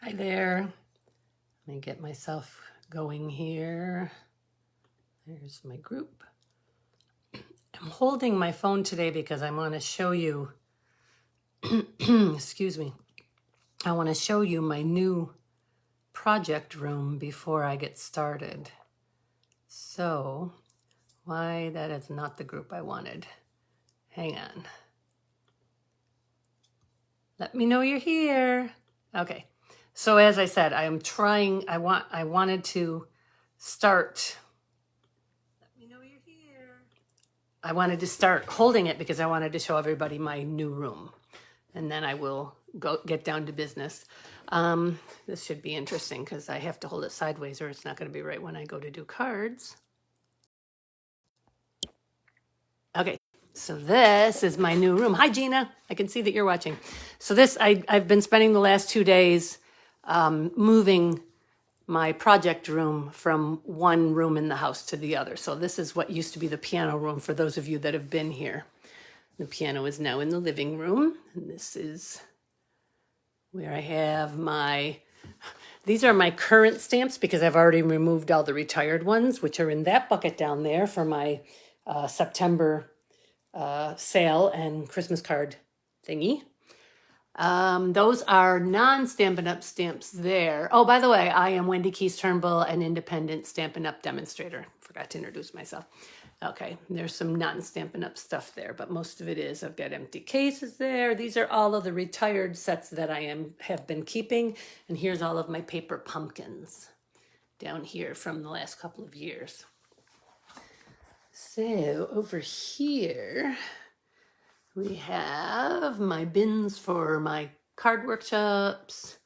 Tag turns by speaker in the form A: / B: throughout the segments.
A: Hi there. Let me get myself going here. There's my group. I'm holding my phone today because I want to show you, excuse me, I want to show you my new project room before I get started. So, why that is not the group I wanted. Hang on. Let me know you're here. Okay. So as I said, I wanted to start. I wanted to start holding it because I wanted to show everybody my new room. And then I will get down to business. This should be interesting because I have to hold it sideways or it's not going to be right when I go to do cards. Okay, so this is my new room. Hi, Gina. I can see that you're watching. So this, I've been spending the last 2 days moving my project room from one room in the house to the other. So this is what used to be the piano room for those of you that have been here. The piano is now in the living room. And this is where I have these are my current stamps because I've already removed all the retired ones, which are in that bucket down there for my September sale and Christmas card thingy. Those are non-Stampin' Up! Stamps there. Oh, by the way, I am Wendy Keys Turnbull, an independent Stampin' Up! Demonstrator. Forgot to introduce myself. Okay, there's some non-Stampin' Up! Stuff there, but most of it is. I've got empty cases there. These are all of the retired sets that I have been keeping. And here's all of my paper pumpkins down here from the last couple of years. So over here, we have my bins for my card workshops,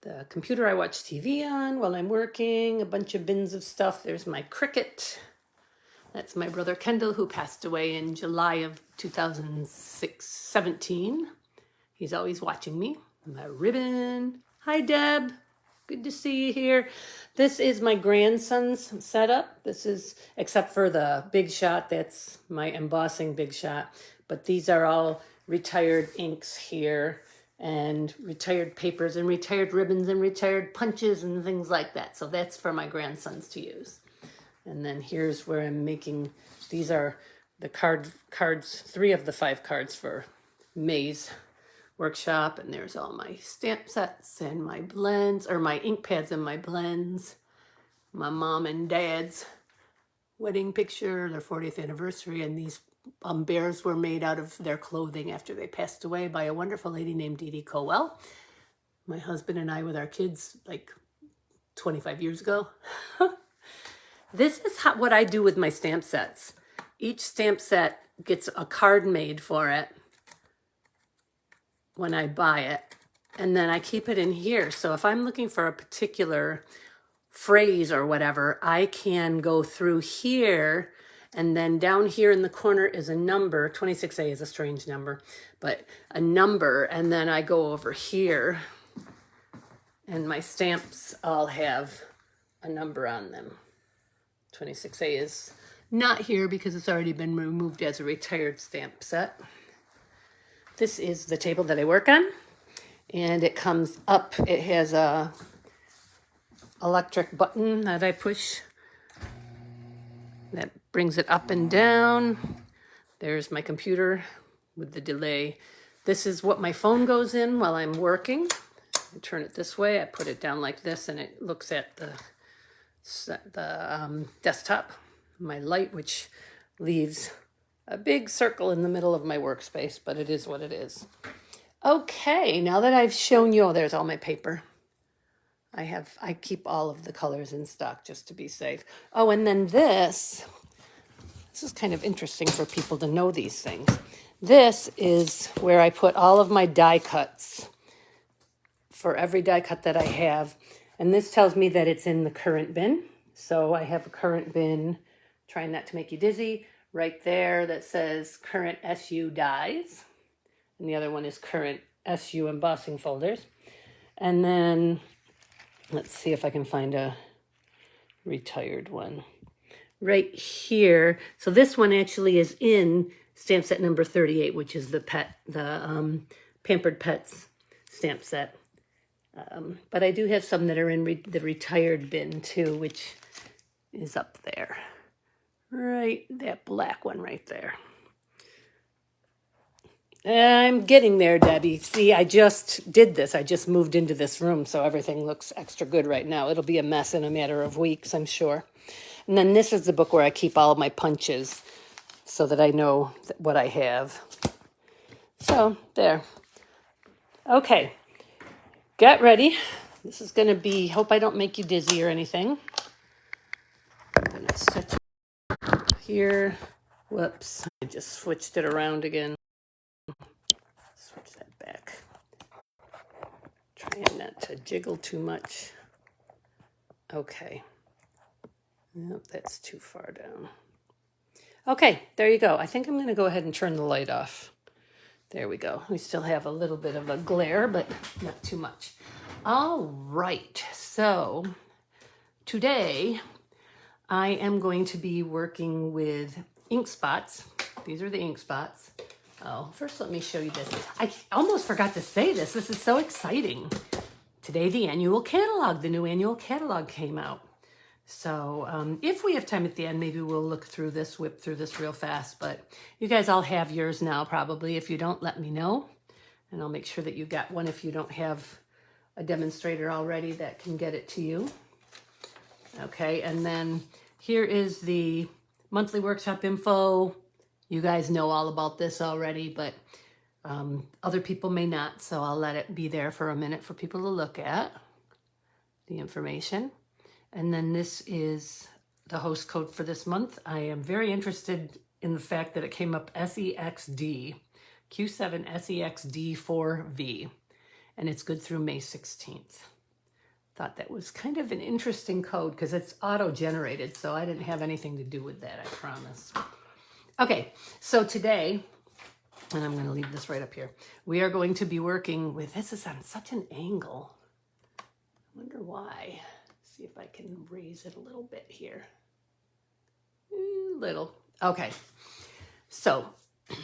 A: the computer I watch TV on while I'm working, a bunch of bins of stuff. There's my Cricut. That's my brother Kendall, who passed away in July of 2017. He's always watching me. My ribbon. Hi, Deb. Good to see you here. This is my grandson's setup. This is, except for the Big Shot, that's my embossing Big Shot. But these are all retired inks here and retired papers and retired ribbons and retired punches and things like that. So that's for my grandsons to use. And then here's where I'm making, these are the cards, 3 of the 5 cards for May's workshop. And there's all my stamp sets and my blends, or my ink pads and my blends. My mom and dad's wedding picture, their 40th anniversary. And these bears were made out of their clothing after they passed away by a wonderful lady named Dee Dee Cowell. My husband and I with our kids like 25 years ago. This is what I do with my stamp sets. Each stamp set gets a card made for it when I buy it. And then I keep it in here. So if I'm looking for a particular phrase or whatever, I can go through here. And then down here in the corner is a number. 26A is a strange number, but a number. And then I go over here and my stamps all have a number on them. 26A is not here because it's already been removed as a retired stamp set. This is the table that I work on, and it comes up. It has a electric button that I push that brings it up and down. There's my computer with the delay. This is what my phone goes in while I'm working. I turn it this way, I put it down like this, and it looks at the desktop. My light, which leaves a big circle in the middle of my workspace, but it is what it is. Okay, now that I've shown you, oh, there's all my paper. I keep all of the colors in stock just to be safe. Oh, and then this is kind of interesting for people to know these things. This is where I put all of my die cuts for every die cut that I have. And this tells me that it's in the current bin. So I have a current bin, trying not to make you dizzy, right there that says current SU dies. And the other one is current SU embossing folders. And then let's see if I can find a retired one. Right here. So this one actually is in stamp set number 38, which is the Pampered Pets stamp set. But I do have some that are in the retired bin too, which is up there. Right, that black one right there. I'm getting there, Debbie. See, I just did this. I just moved into this room, so everything looks extra good right now. It'll be a mess in a matter of weeks, I'm sure. And then this is the book where I keep all of my punches so that I know what I have. So, there. Okay, get ready. This is going to be, hope I don't make you dizzy or anything. I'm going to set here. Whoops, I just switched it around again. Switch that back. Trying not to jiggle too much. Okay. Nope, that's too far down. Okay, there you go. I think I'm going to go ahead and turn the light off. There we go. We still have a little bit of a glare, but not too much. All right, so today I am going to be working with ink spots. These are the ink spots. Oh, first let me show you this. I almost forgot to say this. This is so exciting. Today the annual catalog, the new annual catalog came out. So if we have time at the end, maybe we'll look through this, whip through this real fast. But you guys all have yours now probably. If you don't, let me know. And I'll make sure that you got one if you don't have a demonstrator already that can get it to you. Okay, and then here is the monthly workshop info. You guys know all about this already, but other people may not, so I'll let it be there for a minute for people to look at the information. And then this is the host code for this month. I am very interested in the fact that it came up SEXD, Q7 SEXD4V, and it's good through May 16th. Thought that was kind of an interesting code because it's auto-generated, so I didn't have anything to do with that, I promise. Okay, so today, and I'm going to leave this right up here, we are going to be working with, this is on such an angle. I wonder why. See if I can raise it a little bit here. Little. Okay, so I'm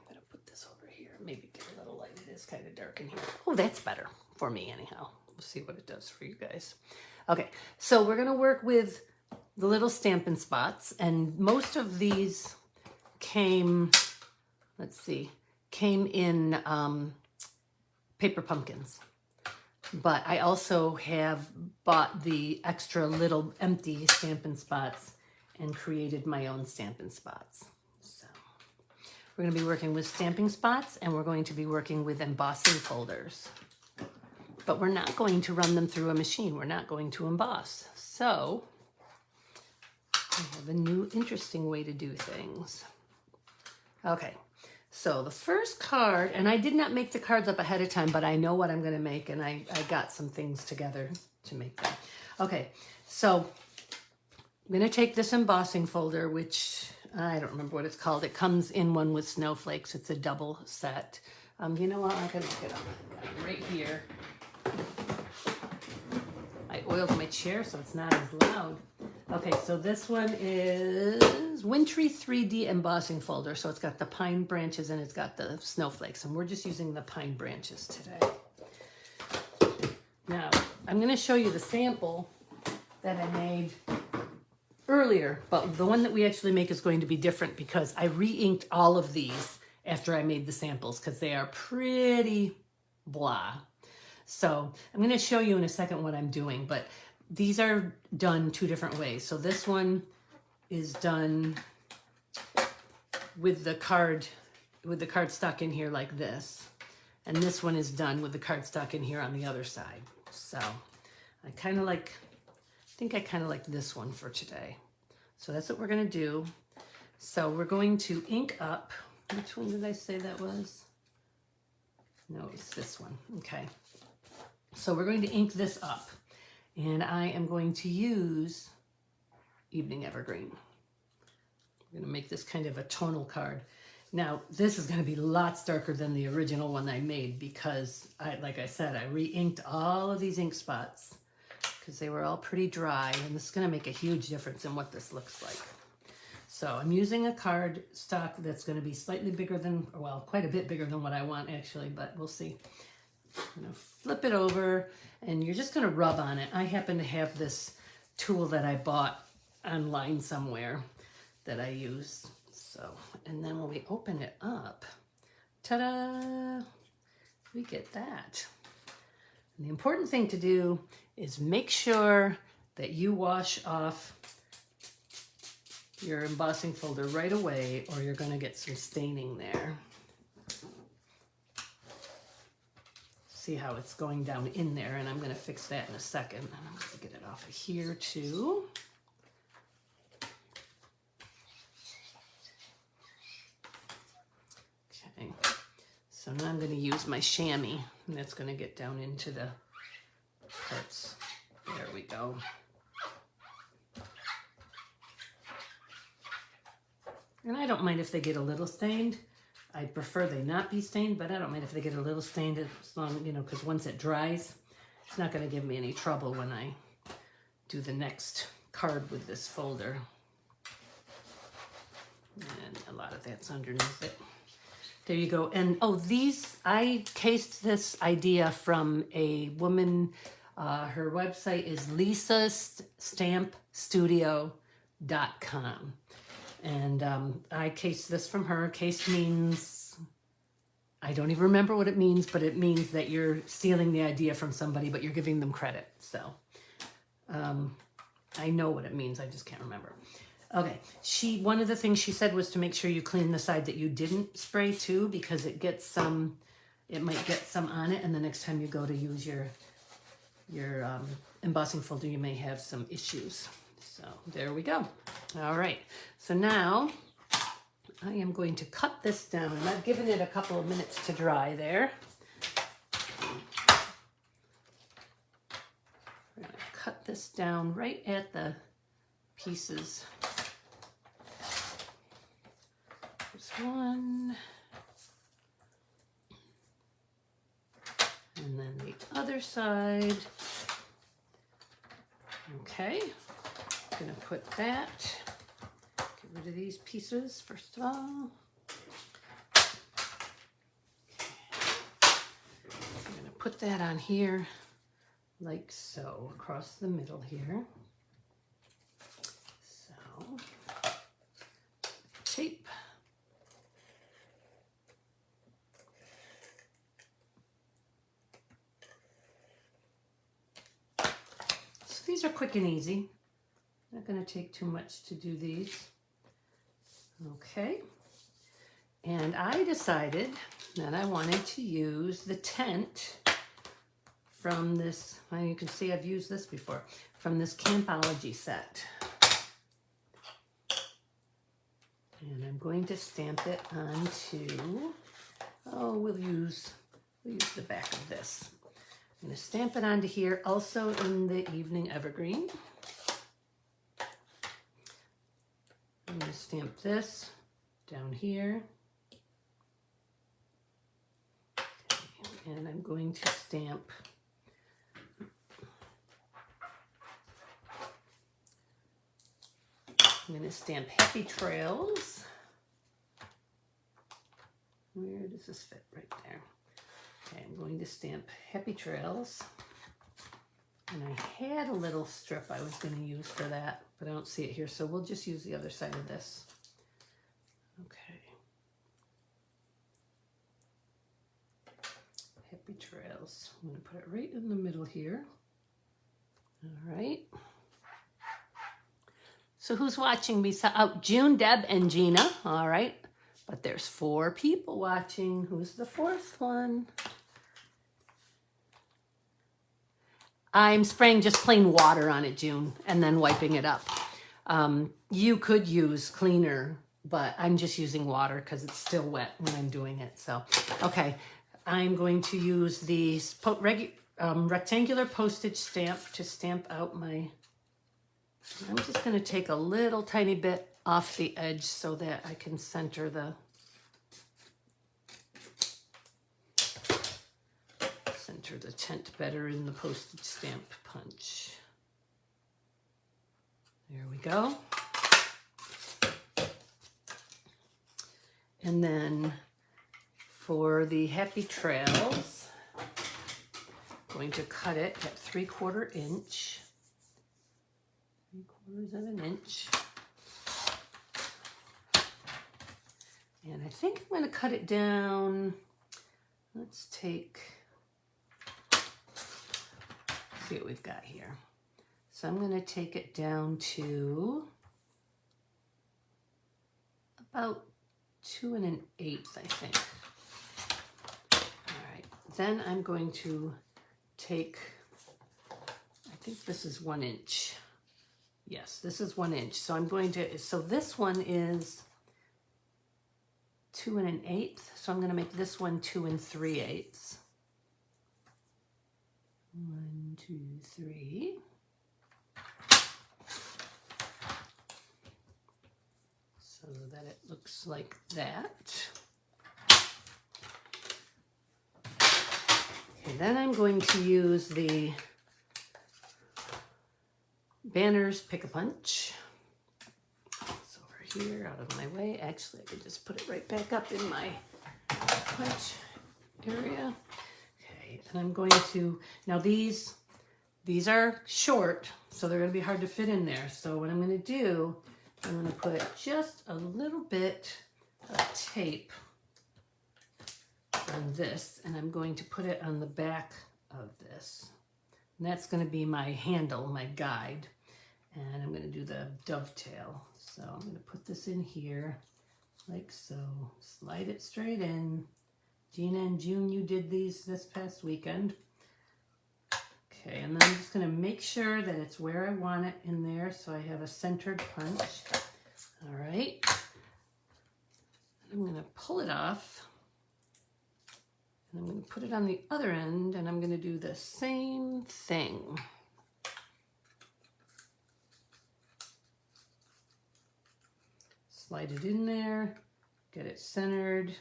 A: going to put this over here. Maybe get a little light. It is kind of dark in here. Oh, that's better for me anyhow. We'll see what it does for you guys. Okay, so we're going to work with the little Stampin' Spots, and most of these came, let's see, came in paper pumpkins. But I also have bought the extra little empty Stampin' Spots and created my own Stampin' Spots. So we're going to be working with Stampin' Spots, and we're going to be working with embossing folders. But we're not going to run them through a machine. We're not going to emboss. So I have a new interesting way to do things. Okay, so the first card, and I did not make the cards up ahead of time, but I know what I'm going to make, and I got some things together to make them. Okay, so I'm going to take this embossing folder, which I don't remember what it's called. It comes in one with snowflakes. It's a double set. You know what? I'm going to look it up right here. I oiled my chair so it's not as loud. Okay, so this one is Wintry 3D embossing folder. So it's got the pine branches and it's got the snowflakes, and we're just using the pine branches today. Now, I'm going to show you the sample that I made earlier, but the one that we actually make is going to be different because I re-inked all of these after I made the samples because they are pretty blah. So I'm going to show you in a second what I'm doing, but these are done two different ways. So this one is done with the card stock in here like this. And this one is done with the card stock in here on the other side. So I think I kind of like this one for today. So that's what we're going to do. So we're going to ink up. Which one did I say that was? No, it's this one. Okay. So we're going to ink this up. And I am going to use Evening Evergreen. I'm going to make this kind of a tonal card. Now, this is going to be lots darker than the original one I made because, like I said, I re-inked all of these ink spots because they were all pretty dry, and this is going to make a huge difference in what this looks like. So I'm using a card stock that's going to be slightly bigger than, well, quite a bit bigger than what I want actually, but we'll see. I'm gonna flip it over and you're just gonna rub on it. I happen to have this tool that I bought online somewhere that I use. So, and then when we open it up, ta-da, we get that. And the important thing to do is make sure that you wash off your embossing folder right away or you're gonna get some staining there. See how it's going down in there, and I'm gonna fix that in a second. And I'm gonna get it off of here too. Okay, so now I'm gonna use my chamois, and that's gonna get down into the parts. There we go. And I don't mind if they get a little stained. I prefer they not be stained, but I don't mind if they get a little stained as long, you know, because once it dries, it's not going to give me any trouble when I do the next card with this folder. And a lot of that's underneath it. There you go. And oh, these, I cased this idea from a woman. Her website is lisastampstudio.com. And I cased this from her. Case means, I don't even remember what it means, but it means that you're stealing the idea from somebody, but you're giving them credit. So I know what it means. I just can't remember. Okay. One of the things she said was to make sure you clean the side that you didn't spray too, because it gets some, it might get some on it. And the next time you go to use your embossing folder, you may have some issues. So there we go. All right. So now I am going to cut this down. And I've given it a couple of minutes to dry there. We're going to cut this down right at the pieces. This one. And then the other side. Okay. I'm going to put that, get rid of these pieces first of all. I'm going to put that on here like so, across the middle here. So, tape. So these are quick and easy. Not going to take too much to do these. Okay. And I decided that I wanted to use the tent from this, well, you can see I've used this before, from this Campology set. And I'm going to stamp it onto, oh, we'll use the back of this. I'm going to stamp it onto here, also in the Evening Evergreen. I'm going to stamp this down here. Okay. And I'm going to stamp Happy Trails. Where does this fit? Right there. Okay, I'm going to stamp Happy Trails. And I had a little strip I was going to use for that, but I don't see it here, so we'll just use the other side of this. Okay. Happy Trails. I'm going to put it right in the middle here. All right. So who's watching me? Oh, June, Deb, and Gina. All right. But there's 4 people watching. Who's the 4th one? I'm spraying just plain water on it, June, and then wiping it up. You could use cleaner, but I'm just using water because it's still wet when I'm doing it. So, okay, I'm going to use the rectangular postage stamp to stamp out my, I'm just going to take a little tiny bit off the edge so that I can center the tent better in the postage stamp punch. There we go. And then for the Happy Trails, going to cut it at 3/4 inch. 3/4 of an inch. And I think I'm going to cut it down. Let's see what we've got here. So I'm going to take it down to about 2 1/8, I think. All right, then I'm going to take, I think this is 1 inch. Yes, this is 1 inch. So I'm going to, so this one is 2 1/8. So I'm going to make this one 2 3/8. 1, 2, 3. So that it looks like that. Okay, then I'm going to use the Banners Pick-a-Punch. It's over here, out of my way. Actually, I could just put it right back up in my punch area. Okay, and I'm going to, now these are short, so they're going to be hard to fit in there. So what I'm going to do, I'm going to put just a little bit of tape on this, and I'm going to put it on the back of this. And that's going to be my handle, my guide. And I'm going to do the dovetail. So I'm going to put this in here like so. Slide it straight in. Gina and June, you did these this past weekend. Okay, and then I'm just going to make sure that it's where I want it in there, so I have a centered punch. All right. I'm going to pull it off. And I'm going to put it on the other end, and I'm going to do the same thing. Slide it in there, get it centered,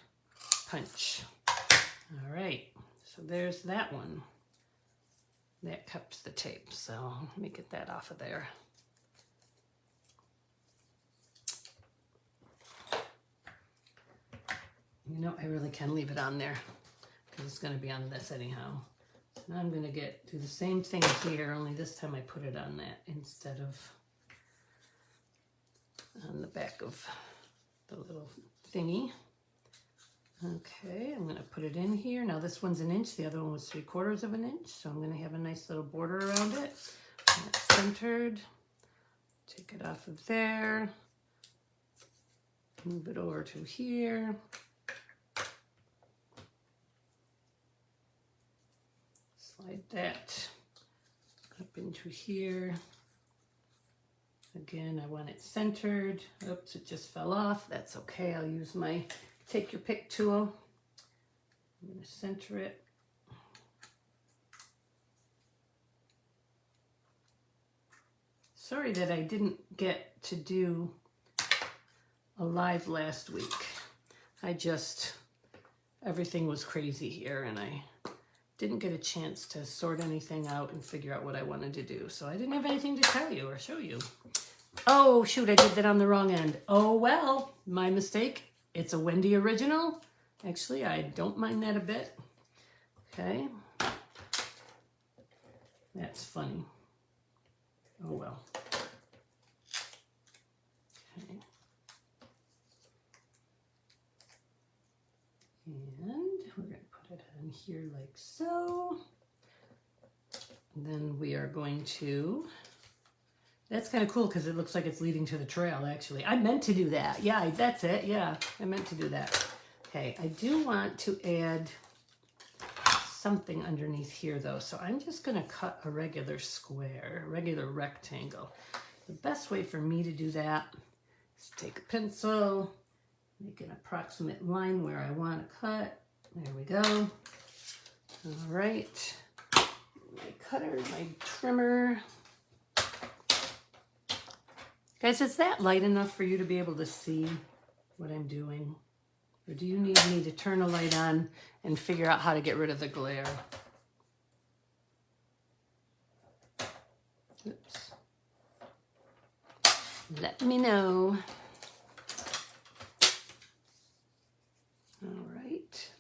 A: punch. All right, so there's that one. That cups the tape, so let me get that off of there. You know, I really can leave it on there because it's going to be on this anyhow. So now I'm going to do the same thing here, only this time I put it on that instead of on the back of the little thingy. Okay, I'm going to put it in here. Now this one's 1 inch, the other one was 3/4 of an inch, so I'm going to have a nice little border around it. And it's centered. Take it off of there. Move it over to here. Slide that up into here. Again, I want it centered. Oops, it just fell off. That's okay. I'll use my take your pick tool. I'm going to center it. Sorry that I didn't get to do a live last week. Everything was crazy here, and I didn't get a chance to sort anything out and figure out what I wanted to do. So I didn't have anything to tell you or show you. Oh, shoot, I did that on the wrong end. Oh, well, my mistake. It's a Wendy original. Actually, I don't mind that a bit. Okay. That's funny. Oh, well. Okay. And we're going to put it on here like so. And then we are going to, that's kind of cool because it looks like it's leading to the trail, actually. I meant to do that. Yeah, that's it. Yeah, I meant to do that. Okay, I do want to add something underneath here, though. So I'm just going to cut a regular square, a regular rectangle. The best way for me to do that is take a pencil, make an approximate line where I want to cut. There we go. All right. My cutter, my trimmer. Guys, is that light enough for you to be able to see what I'm doing? Or do you need me to turn a light on and figure out how to get rid of the glare? Oops. Let me know. All right.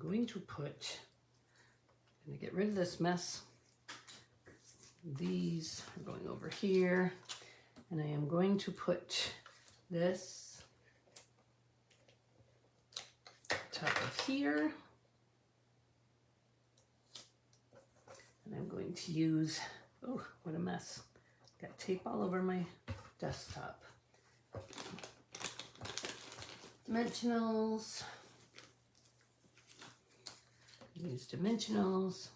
A: going to put, I'm going to get rid of this mess. These are going over here, and I am going to put this top of here. And I'm going to use, oh, what a mess. Got tape all over my desktop. Dimensionals. Use dimensionals.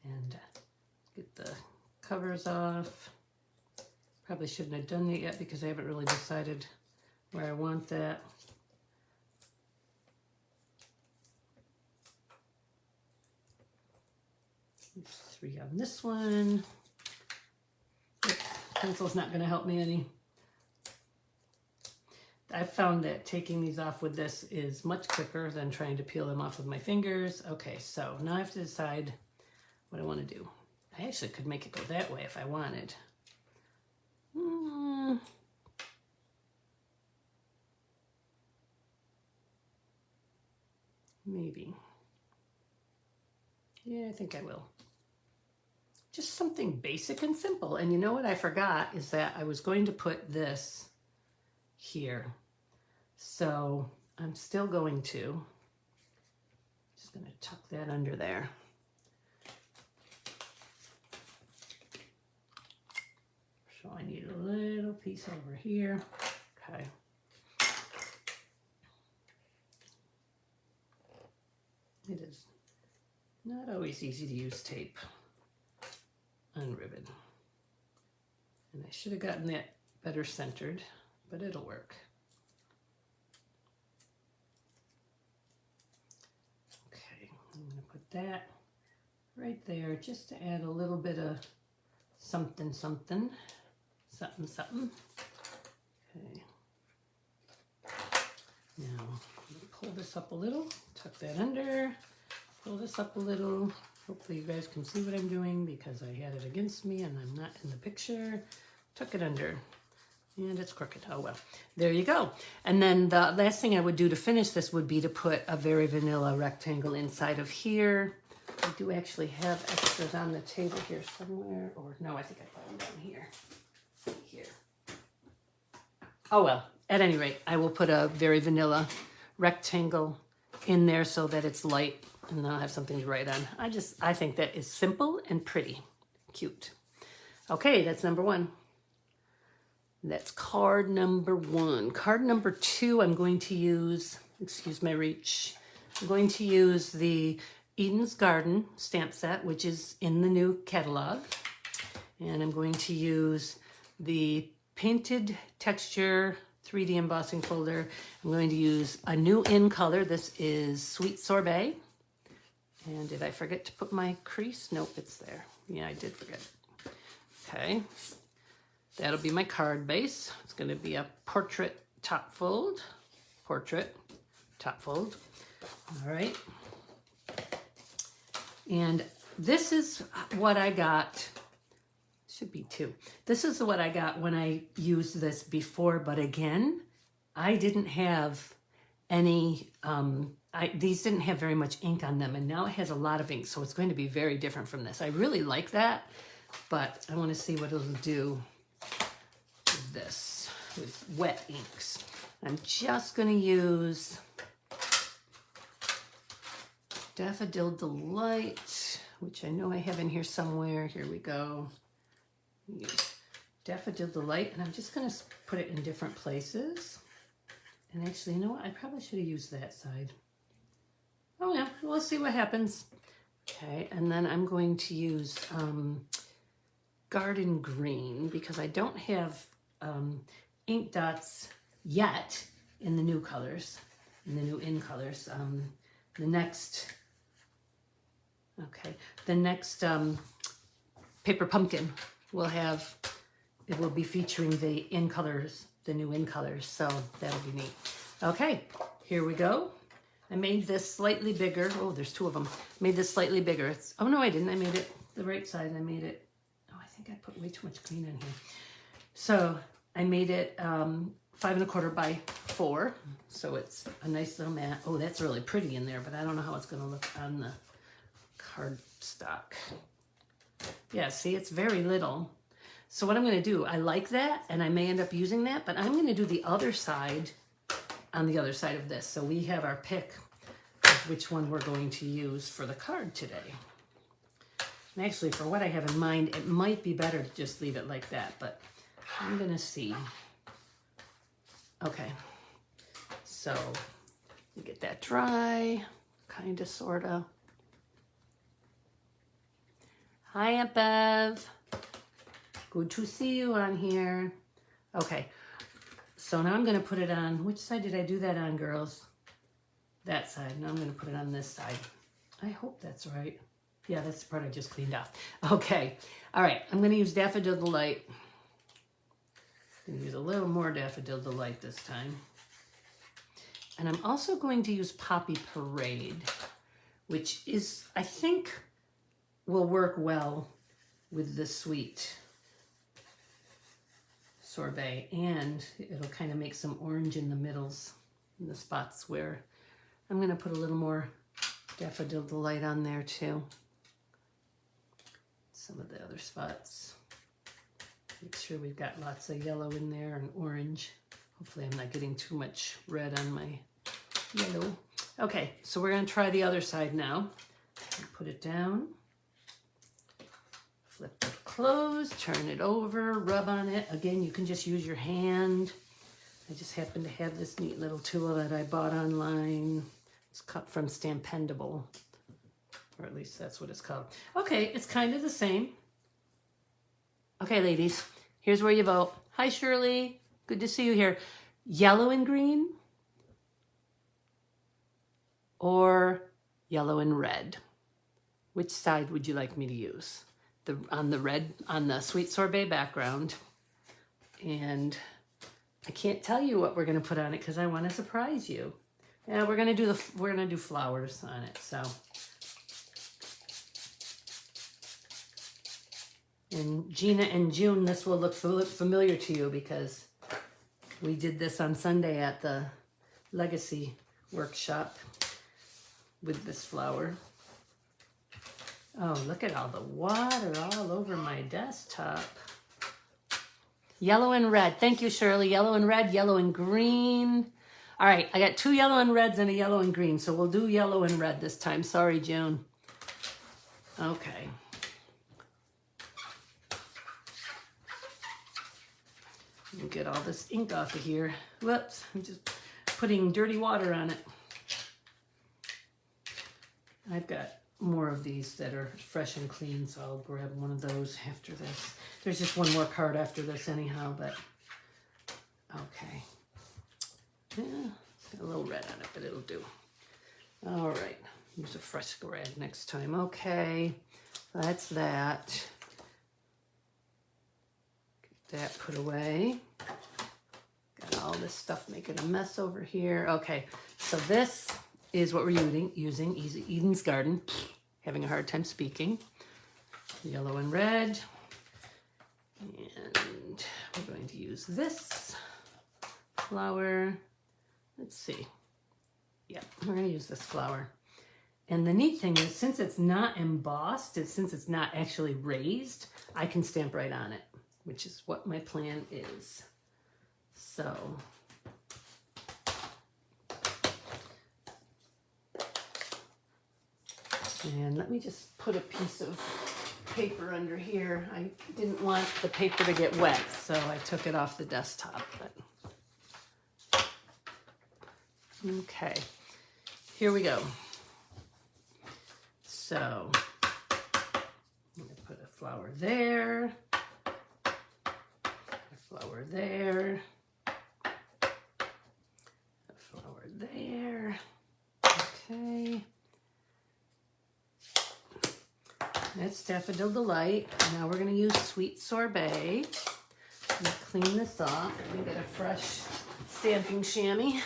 A: And get the covers off. Probably shouldn't have done it yet because I haven't really decided where I want that. There's 3 on this one. Pencil's not going to help me any. I've found that taking these off with this is much quicker than trying to peel them off with my fingers. Okay, so now I have to decide what I want to do. I actually could make it go that way if I wanted. Maybe. Yeah, I think I will. Just something basic and simple. And you know what I forgot is that I was going to put this here. So I'm still going to, just going to tuck that under there. So I need a little piece over here. Okay. It is not always easy to use tape on ribbon. And I should have gotten that better centered, but it'll work. Okay, I'm going to put that right there just to add a little bit of something, something, something, something. Okay. Now, pull this up a little, tuck that under, pull this up a little. Hopefully you guys can see what I'm doing because I had it against me and I'm not in the picture. Tuck it under, and it's crooked. Oh well, there you go. And then the last thing I would do to finish this would be to put a very vanilla rectangle inside of here. I do actually have extras on the table here somewhere, or no, I think I put them down here. Here. Oh well, at any rate, I will put a very vanilla rectangle in there so that it's light and I'll have something to write on. I think that is simple and pretty. Cute. Okay, that's number 1. That's card number 1. Card number 2, I'm going to use, excuse my reach, I'm going to use the Eden's Garden stamp set, which is in the new catalog. And I'm going to use the Painted Texture 3D embossing folder. I'm going to use a new in color. This is Sweet Sorbet. And did I forget to put my crease? Nope, it's there. Yeah, I did forget. Okay. That'll be my card base. It's going to be a portrait top fold. Portrait top fold. All right. And this is what I got. Should be 2. This is what I got when I used this before, but again, I didn't have any, these didn't have very much ink on them, and now it has a lot of ink, so it's going to be very different from this. I really like that, but I want to see what it'll do with this, with wet inks. I'm just going to use Daffodil Delight, which I know I have in here somewhere. Here we go. Use Daffodil Delight, and I'm just going to put it in different places. And actually, you know what? I probably should have used that side. Oh yeah, we'll see what happens. Okay, and then I'm going to use Garden Green because I don't have ink dots yet in the new colors, in the new in colors. The next Paper Pumpkin will have, it will be featuring the in colors, the new in colors, so that'll be neat. Okay, here we go. I made this slightly bigger. Oh, there's 2 of them. Made this slightly bigger. Oh no, I didn't. I made it the right size. I made it, oh, I think I put way too much green in here. So I made it 5 1/4 by 4. So it's a nice little mat. Oh, that's really pretty in there, but I don't know how it's gonna look on the cardstock. Yeah, see, it's very little. So what I'm gonna do, I like that, and I may end up using that, but I'm gonna do the other side on the other side of this. So we have our pick of which one we're going to use for the card today. And actually, for what I have in mind, it might be better to just leave it like that, but I'm gonna see. Okay, so we get that dry, kinda, sorta. Hi, Aunt Bev. Good to see you on here. Okay, so now I'm gonna put it on, which side did I do that on, girls? That side. Now I'm gonna put it on this side. I hope that's right. Yeah, that's the part I just cleaned off. Okay, all right, I'm gonna use Daffodil Delight. I'm gonna use a little more Daffodil Delight this time. And I'm also going to use Poppy Parade, which is, I think, will work well with the sweet sorbet, and it'll kind of make some orange in the middles, in the spots where I'm going to put a little more Daffodil Delight on there too. Some of the other spots. Make sure we've got lots of yellow in there and orange. Hopefully I'm not getting too much red on my yellow. Okay, so we're going to try the other side now. Put it down. Flip it closed, turn it over, rub on it. Again, you can just use your hand. I just happen to have this neat little tool that I bought online. It's cut from Stampendable, or at least that's what it's called. Okay, it's kind of the same. Okay, ladies, here's where you vote. Hi, Shirley. Good to see you here. Yellow and green or yellow and red? Which side would you like me to use? On the sweet sorbet background. And I can't tell you what we're gonna put on it because I want to surprise you. Yeah, we're gonna do flowers on it. So, and Gina and June, this will look familiar to you because we did this on Sunday at the Legacy workshop with this flower. Oh, look at all the water all over my desktop. Yellow and red. Thank you, Shirley. Yellow and red, yellow and green. All right, I got 2 yellow and reds and a yellow and green, so we'll do yellow and red this time. Sorry, June. Okay. Get all this ink off of here. Whoops, I'm just putting dirty water on it. I've got more of these that are fresh and clean, so I'll grab one of those after this. There's just one more card after this anyhow, but okay. Yeah, it's got a little red on it, but it'll do. All right, use a fresh red next time. Okay, that's that. Get that put away. Got all this stuff making a mess over here. Okay, so this is what we're using Eden's Garden. Having a hard time speaking. Yellow and red. And we're going to use this flower. Let's see. Yeah, we're going to use this flower. And the neat thing is, since it's not embossed, since it's not actually raised, I can stamp right on it, which is what my plan is. So, and let me just put a piece of paper under here. I didn't want the paper to get wet, so I took it off the desktop. But okay, here we go. So I'm gonna put a flower there, a flower there, a flower there. Okay. That's Daffodil Delight. Now we're going to use Sweet Sorbet. I'm going to clean this off. Let me get a fresh stamping chamois.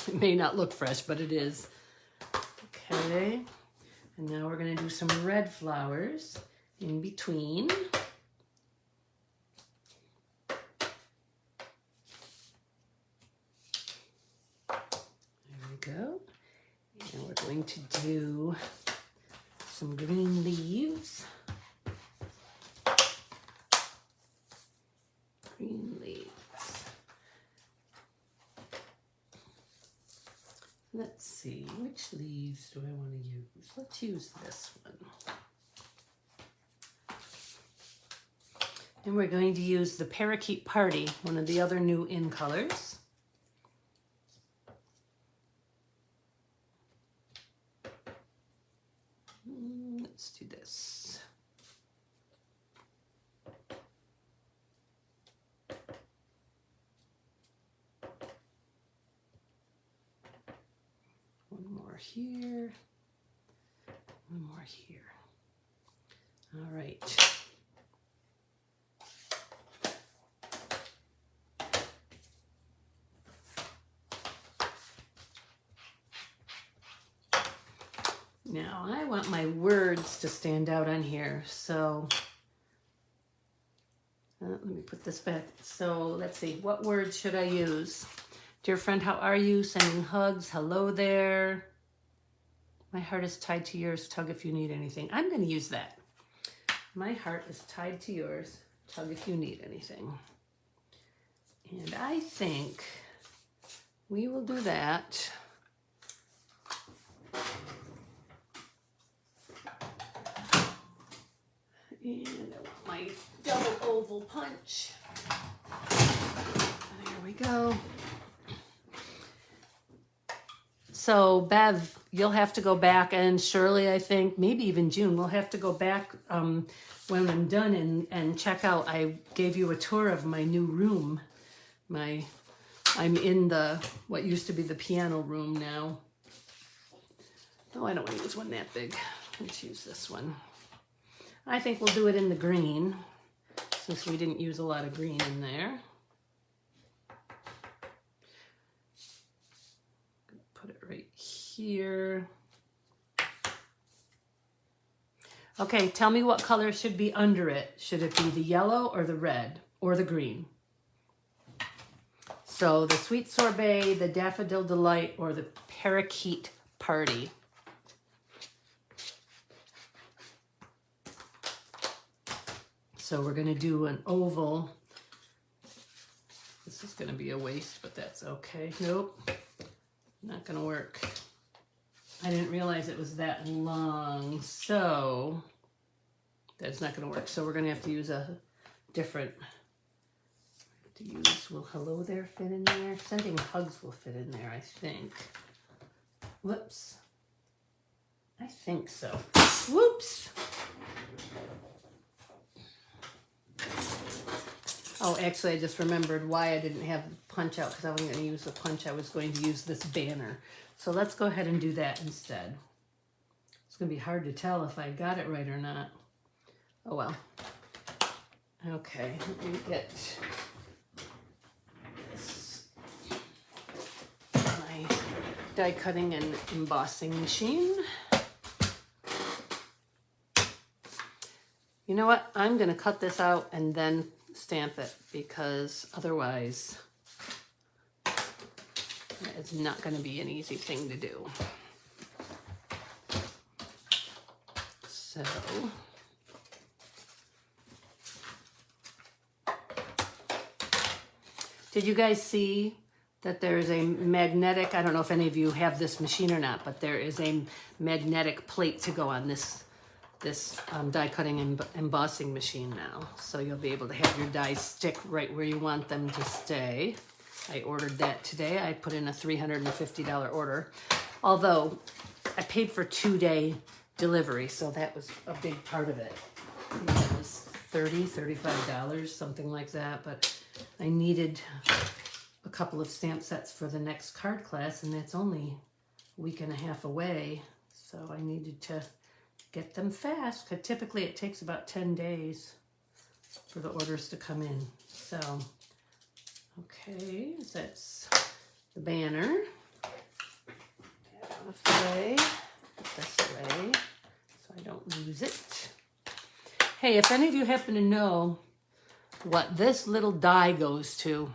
A: It may not look fresh, but it is. Okay. And now we're going to do some red flowers in between. There we go. And we're going to do some green leaves. Green leaves. Let's see, which leaves do I want to use? Let's use this one. And we're going to use the Parakeet Party, one of the other new in colors. Let's do this. One more here. One more here. All right. Now I want my words to stand out on here, so let me put this back. So let's see, what words should I use? Dear friend, how are you? Sending hugs. Hello there. My heart is tied to yours. Tug if you need anything. I'm going to use that. My heart is tied to yours. Tug if you need anything. And I think we will do that. And I want my double oval punch. There we go. So Bev, you'll have to go back, and Shirley, I think, maybe even June, we'll have to go back when I'm done and check out. I gave you a tour of my new room. I'm in what used to be the piano room now. Oh, I don't want to use one that big. Let's use this one. I think we'll do it in the green, since we didn't use a lot of green in there. Put it right here. Okay, tell me what color should be under it. Should it be the yellow or the red or the green? So the Sweet Sorbet, the Daffodil Delight, or the Parakeet Party. So we're going to do an oval. This is going to be a waste, but that's okay. Nope, not going to work. I didn't realize it was that long, so that's not going to work. So we're going to have to use a different, will hello there fit in there? Sending hugs will fit in there, I think. Whoops. I think so. Whoops. Oh, actually, I just remembered why I didn't have the punch out, because I wasn't going to use the punch. I was going to use this banner. So let's go ahead and do that instead. It's going to be hard to tell if I got it right or not. Oh, well. Okay, let me get this, my die cutting and embossing machine. You know what? I'm going to cut this out and then stamp it, because otherwise it's not going to be an easy thing to do. So did you guys see that there's a magnetic, I don't know if any of you have this machine or not, but there is a magnetic plate to go on this die cutting and embossing machine now. So you'll be able to have your dies stick right where you want them to stay. I ordered that today. I put in a $350 order. Although I paid for 2-day delivery, so that was a big part of it. It was $35, something like that, but I needed a couple of stamp sets for the next card class, and that's only a week and a half away. So I needed to get them fast, because typically it takes about 10 days for the orders to come in. So, okay, that's the banner. Out of the way, this way. I don't lose it. Hey, if any of you happen to know what this little die goes to,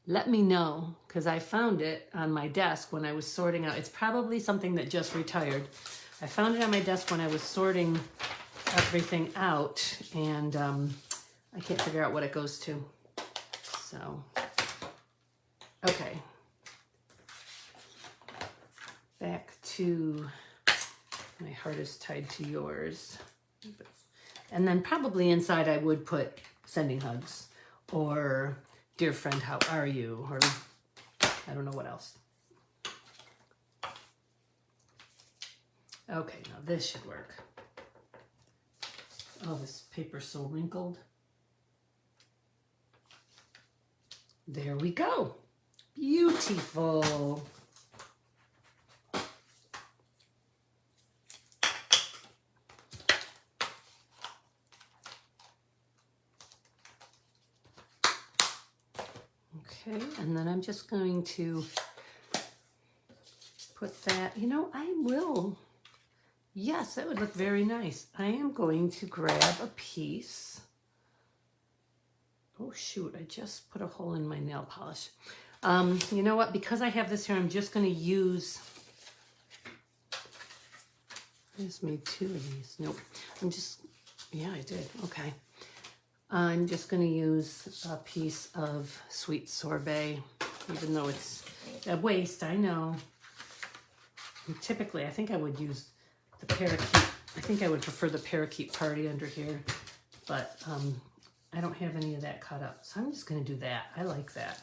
A: let me know, because I found it on my desk when I was sorting out. It's probably something that just retired. I found it on my desk when I was sorting everything out, and I can't figure out what it goes to. So, okay. Back to my heart is tied to yours. And then probably inside I would put sending hugs or dear friend, how are you? Or I don't know what else. Okay, now this should work. Oh, this paper's so wrinkled. There we go. Beautiful. Okay, and then I'm just going to put that, you know, I will. Yes, that would look very nice. I am going to grab a piece. Oh shoot, I just put a hole in my nail polish. You know what, because I have this here, I'm just gonna use, I just made 2 of these. Nope, I'm just, yeah, I did, okay. I'm just going to use a piece of sweet sorbet, even though it's a waste, I know. And typically, I think I would use the parakeet. I think I would prefer the parakeet party under here, but I don't have any of that cut up. So I'm just going to do that. I like that.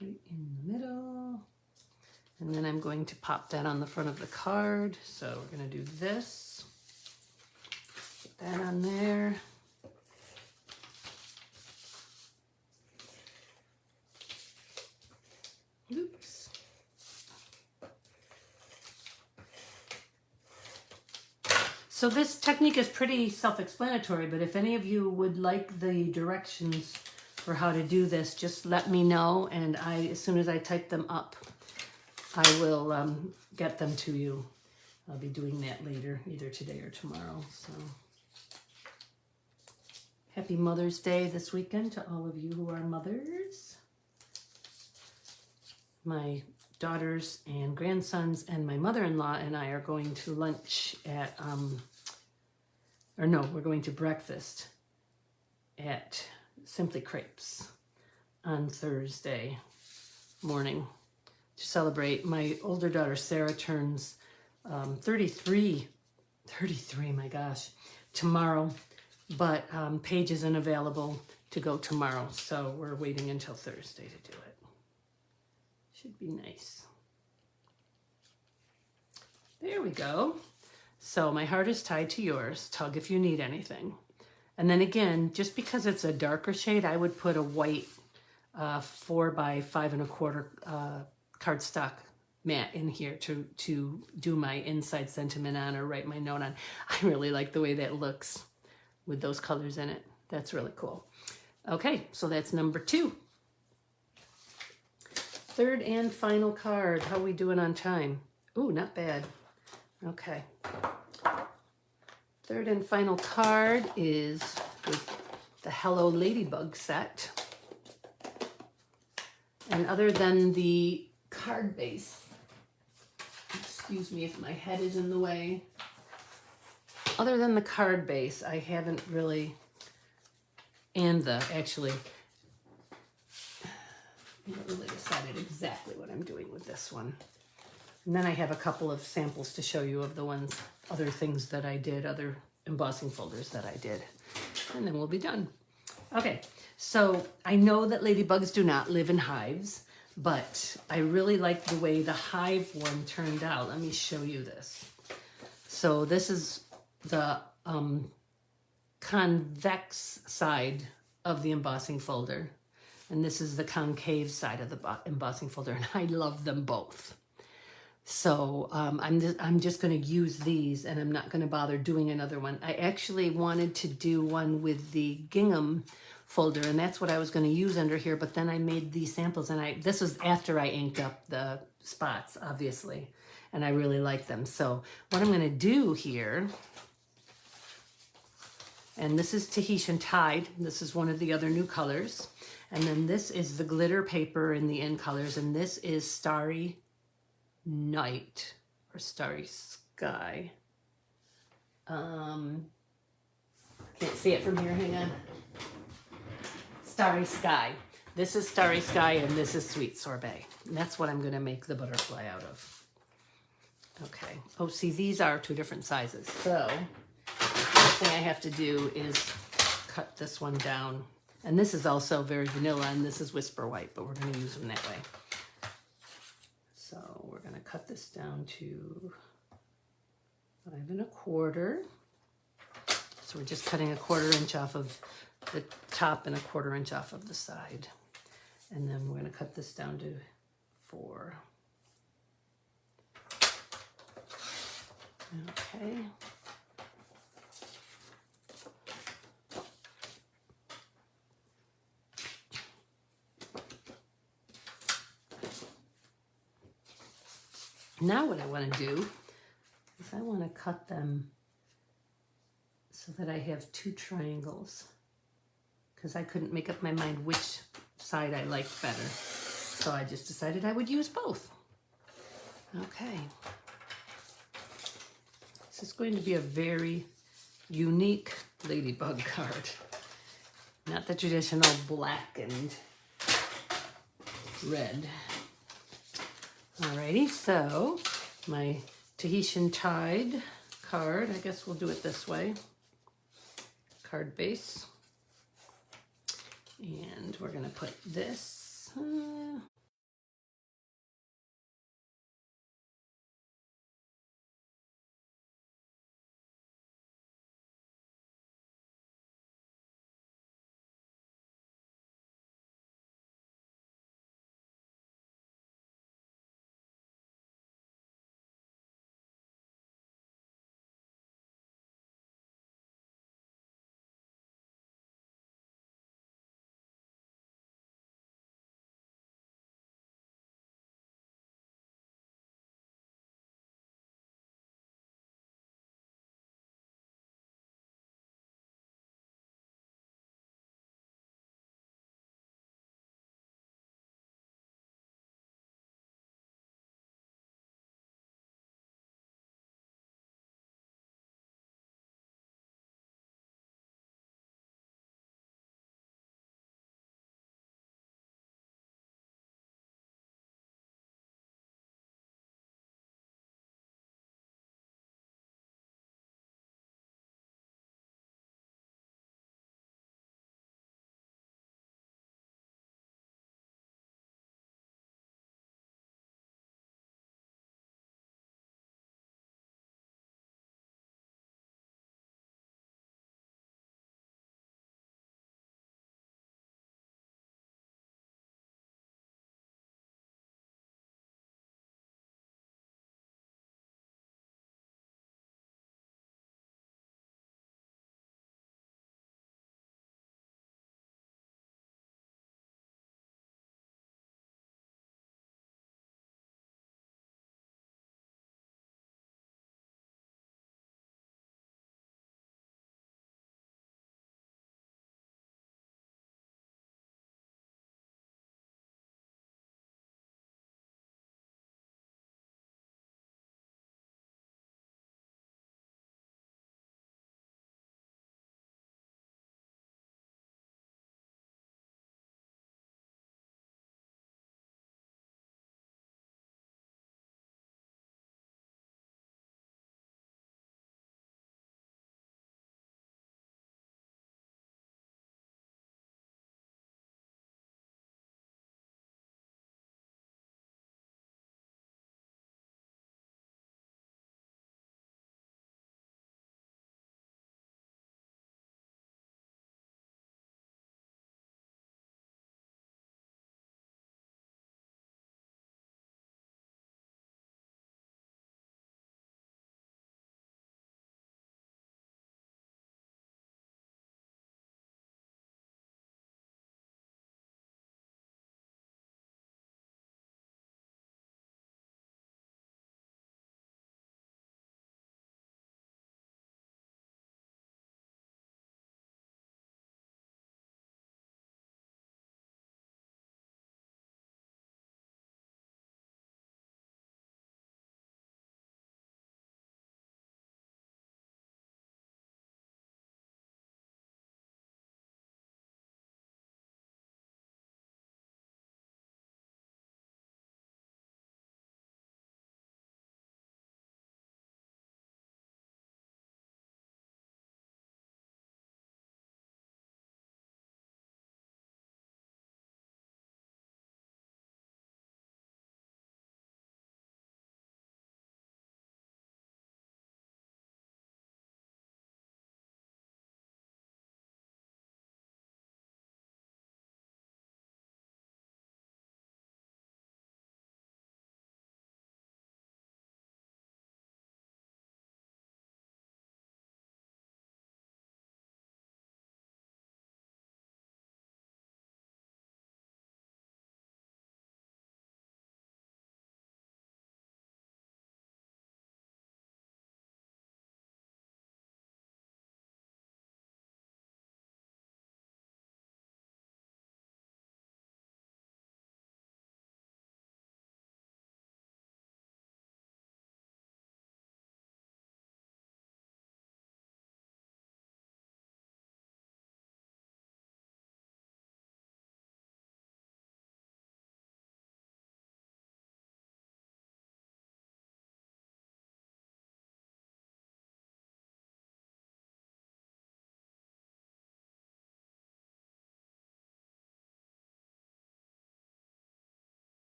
A: Right in the middle. And then I'm going to pop that on the front of the card. So we're going to do this. Put that on there. Oops. So this technique is pretty self-explanatory, but if any of you would like the directions for how to do this, just let me know, and as soon as I type them up, I will get them to you. I'll be doing that later, either today or tomorrow. So, happy Mother's Day this weekend to all of you who are mothers. My daughters and grandsons and my mother-in-law and I are going to lunch at, we're going to breakfast at Simply Crepes on Thursday morning to celebrate. My older daughter, Sarah, turns 33, my gosh, tomorrow, but Paige isn't available to go tomorrow, so we're waiting until Thursday to do it. Should be nice. There we go. So my heart is tied to yours. Tug if you need anything. And then again, just because it's a darker shade, I would put a white 4 by 5 1/4 cardstock mat in here to do my inside sentiment on or write my note on. I really like the way that looks with those colors in it. That's really cool. Okay, so that's number 2. Third and final card. How are we doing on time? Ooh, not bad. Okay. Third and final card is with the Hello Ladybug set. And other than the card base, excuse me if my head is in the way. Other than the card base, I haven't really, and actually, I haven't really decided exactly what I'm doing with this one. And then I have a couple of samples to show you of the other things that I did, other embossing folders that I did. And then we'll be done. Okay, so I know that ladybugs do not live in hives, but I really like the way the hive one turned out. Let me show you this. So this is the convex side of the embossing folder. And this is the concave side of the embossing folder, and I love them both. So I'm just going to use these, and I'm not going to bother doing another one. I actually wanted to do one with the gingham folder, and that's what I was going to use under here, but then I made these samples, and this was after I inked up the spots, obviously, and I really like them. So what I'm going to do here, and this is Tahitian Tide. This is one of the other new colors. And then this is the glitter paper in the end colors, and this is Starry Night or Starry Sky. Can't see it from here, hang on. Starry Sky. This is Starry Sky and this is Sweet Sorbet. And that's what I'm gonna make the butterfly out of. Okay, oh, see, these are 2 different sizes. So, the first thing I have to do is cut this one down. And this is also very vanilla, and this is Whisper White, but we're gonna use them that way. So we're gonna cut this down to 5 1/4. So we're just cutting 1/4 inch off of the top and 1/4 inch off of the side. And then we're gonna cut this down to 4. Okay. Now what I want to do is I want to cut them so that I have 2 triangles, because I couldn't make up my mind which side I liked better. So I just decided I would use both. Okay. This is going to be a very unique ladybug card. Not the traditional black and red. Alrighty, so my Tahitian Tide card, I guess we'll do it this way. Card base. And we're gonna put this,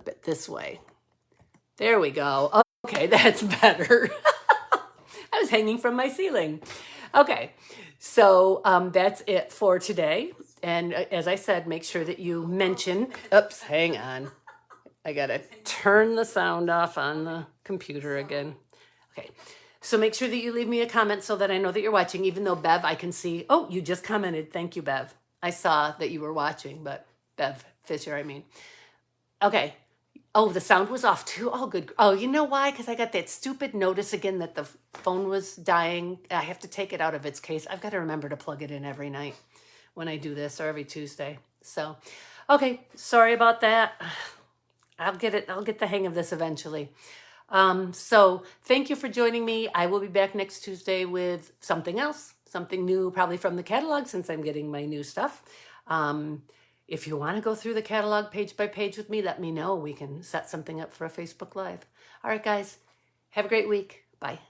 A: flip it this way. There we go. Okay, that's better. I was hanging from my ceiling. Okay, so that's it for today. And as I said, make sure that you mention, oops, hang on. I gotta turn the sound off on the computer again. Okay, so make sure that you leave me a comment so that I know that you're watching, even though Bev, I can see, oh, you just commented. Thank you, Bev. I saw that you were watching, but Bev Fisher, I mean. Okay. Oh, the sound was off too. Oh, good. Oh, you know why? Because I got that stupid notice again that the phone was dying. I have to take it out of its case. I've got to remember to plug it in every night when I do this, or every Tuesday. So, okay. Sorry about that. I'll get it. I'll get the hang of this eventually. So thank you for joining me. I will be back next Tuesday with something else, something new, probably from the catalog, since I'm getting my new stuff. If you want to go through the catalog page by page with me, let me know. We can set something up for a Facebook Live. All right, guys, have a great week. Bye.